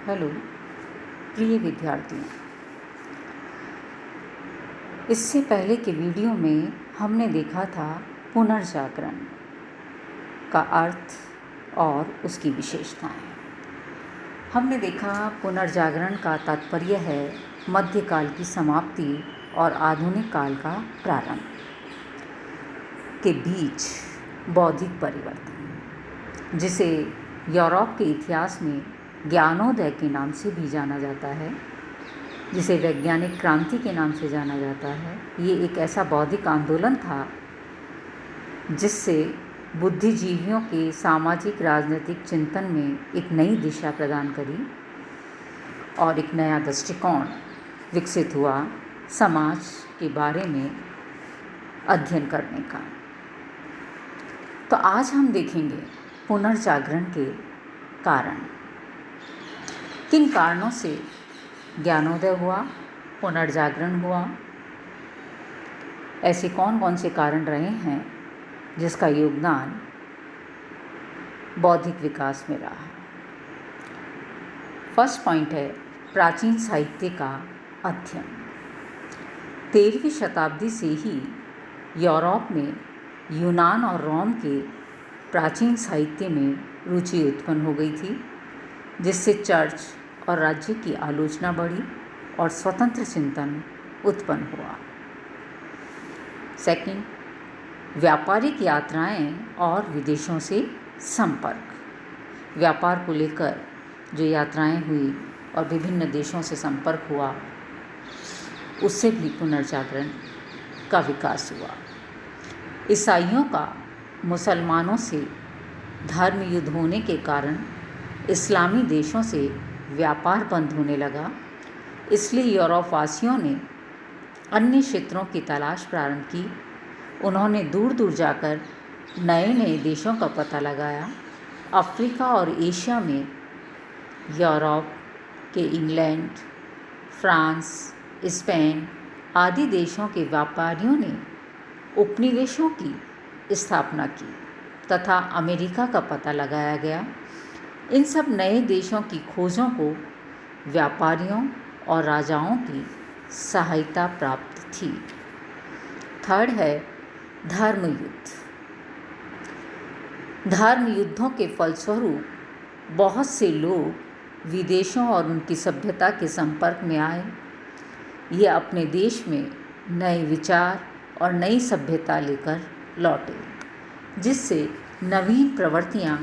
Hello प्रिय विद्यार्थियों, इससे पहले के वीडियो में हमने देखा था पुनर्जागरण का अर्थ और उसकी विशेषताएं। हमने देखा पुनर्जागरण का तात्पर्य है मध्यकाल की समाप्ति और आधुनिक काल का प्रारंभ के बीच बौद्धिक परिवर्तन, जिसे यूरोप के इतिहास में ज्ञानोदय के नाम से भी जाना जाता है, जिसे वैज्ञानिक क्रांति के नाम से जाना जाता है। ये एक ऐसा बौद्धिक आंदोलन था जिससे बुद्धिजीवियों के सामाजिक राजनीतिक चिंतन में एक नई दिशा प्रदान करी और एक नया दृष्टिकोण विकसित हुआ समाज के बारे में अध्ययन करने का। तो आज हम देखेंगे पुनर्जागरण के कारण, किन कारणों से ज्ञानोदय हुआ, पुनर्जागरण हुआ, ऐसे कौन कौन से कारण रहे हैं जिसका योगदान बौद्धिक विकास में रहा। फर्स्ट पॉइंट है प्राचीन साहित्य का अध्ययन। 13वीं शताब्दी से ही यूरोप में यूनान और रोम के प्राचीन साहित्य में रुचि उत्पन्न हो गई थी, जिससे चर्च और राज्य की आलोचना बढ़ी और स्वतंत्र चिंतन उत्पन्न हुआ। सेकंड, व्यापारिक यात्राएं और विदेशों से संपर्क। व्यापार को लेकर जो यात्राएं हुई और विभिन्न देशों से संपर्क हुआ, उससे भी पुनर्जागरण का विकास हुआ। ईसाइयों का मुसलमानों से धर्म युद्ध होने के कारण इस्लामी देशों से व्यापार बंद होने लगा, इसलिए यूरोप वासियों ने अन्य क्षेत्रों की तलाश प्रारंभ की। उन्होंने दूर दूर जाकर नए नए देशों का पता लगाया। अफ्रीका और एशिया में यूरोप के इंग्लैंड, फ्रांस, स्पेन आदि देशों के व्यापारियों ने उपनिवेशों की स्थापना की तथा अमेरिका का पता लगाया गया। इन सब नए देशों की खोजों को व्यापारियों और राजाओं की सहायता प्राप्त थी। थर्ड है धर्म युद्ध। धर्म युद्धों के फलस्वरूप बहुत से लोग विदेशों और उनकी सभ्यता के संपर्क में आए। ये अपने देश में नए विचार और नई सभ्यता लेकर लौटे, जिससे नवीन प्रवृत्तियां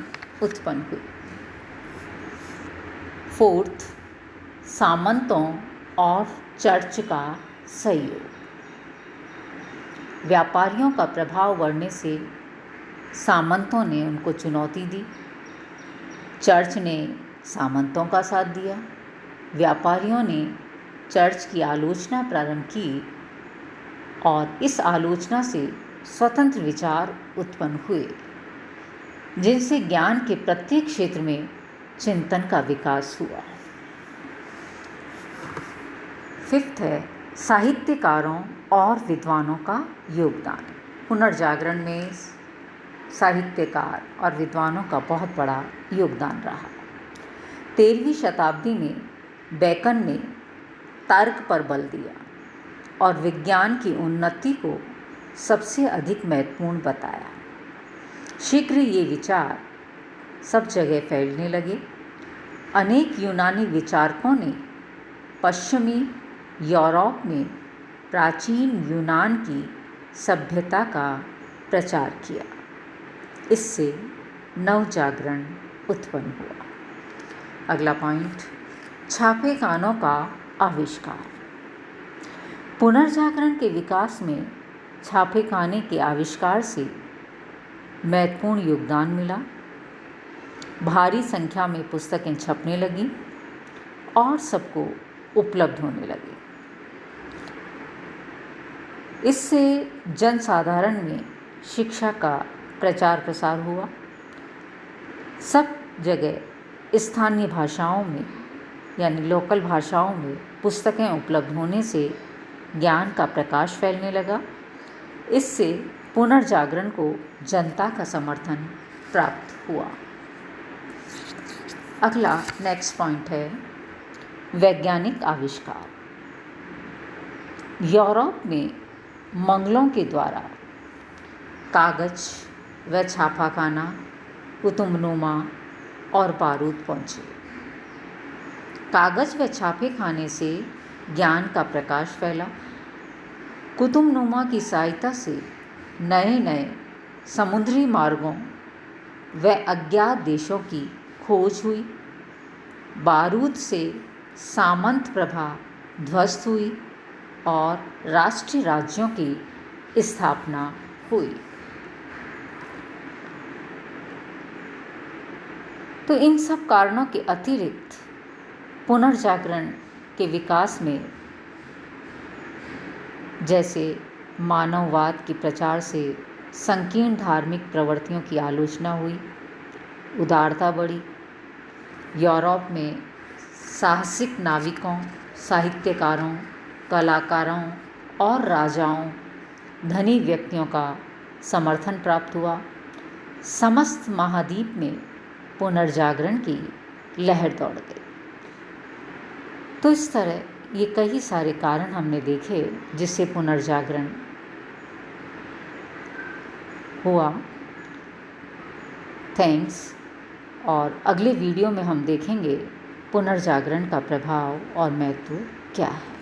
उत्पन्न हुई। फोर्थ, सामंतों और चर्च का सहयोग। व्यापारियों का प्रभाव बढ़ने से सामंतों ने उनको चुनौती दी। चर्च ने सामंतों का साथ दिया। व्यापारियों ने चर्च की आलोचना प्रारंभ की और इस आलोचना से स्वतंत्र विचार उत्पन्न हुए, जिनसे ज्ञान के प्रत्येक क्षेत्र में चिंतन का विकास हुआ। फिफ्थ है साहित्यकारों और विद्वानों का योगदान। पुनर्जागरण में साहित्यकार और विद्वानों का बहुत बड़ा योगदान रहा। 13वीं शताब्दी में बेकन ने तर्क पर बल दिया और विज्ञान की उन्नति को सबसे अधिक महत्वपूर्ण बताया। शीघ्र ये विचार सब जगह फैलने लगे। अनेक यूनानी विचारकों ने पश्चिमी यूरोप में प्राचीन यूनान की सभ्यता का प्रचार किया। इससे नवजागरण उत्पन्न हुआ। अगला पॉइंट, छापेखानों का आविष्कार। पुनर्जागरण के विकास में छापेखाने के आविष्कार से महत्वपूर्ण योगदान मिला। भारी संख्या में पुस्तकें छपने लगीं और सबको उपलब्ध होने लगी। इससे जनसाधारण में शिक्षा का प्रचार प्रसार हुआ। सब जगह स्थानीय भाषाओं में यानी लोकल भाषाओं में पुस्तकें उपलब्ध होने से ज्ञान का प्रकाश फैलने लगा। इससे पुनर्जागरण को जनता का समर्थन प्राप्त हुआ। अगला नेक्स्ट पॉइंट है वैज्ञानिक आविष्कार। यूरोप में मंगलों के द्वारा कागज व छापाखाना, कुतुबनुमा और बारूद पहुँचे। कागज व छापे खाने से ज्ञान का प्रकाश फैला। कुतुबनुमा की सहायता से नए नए समुद्री मार्गों व अज्ञात देशों की खोज हुई। बारूद से सामंत प्रभा ध्वस्त हुई और राष्ट्रीय राज्यों की स्थापना हुई। तो इन सब कारणों के अतिरिक्त पुनर्जागरण के विकास में जैसे मानववाद के प्रचार से संकीर्ण धार्मिक प्रवृत्तियों की आलोचना हुई, उदारता बढ़ी। यूरोप में साहसिक नाविकों, साहित्यकारों, कलाकारों और राजाओं, धनी व्यक्तियों का समर्थन प्राप्त हुआ। समस्त महाद्वीप में पुनर्जागरण की लहर दौड़ गई। तो इस तरह ये कई सारे कारण हमने देखे जिससे पुनर्जागरण हुआ। थैंक्स। और अगले वीडियो में हम देखेंगे पुनर्जागरण का प्रभाव और महत्व क्या है।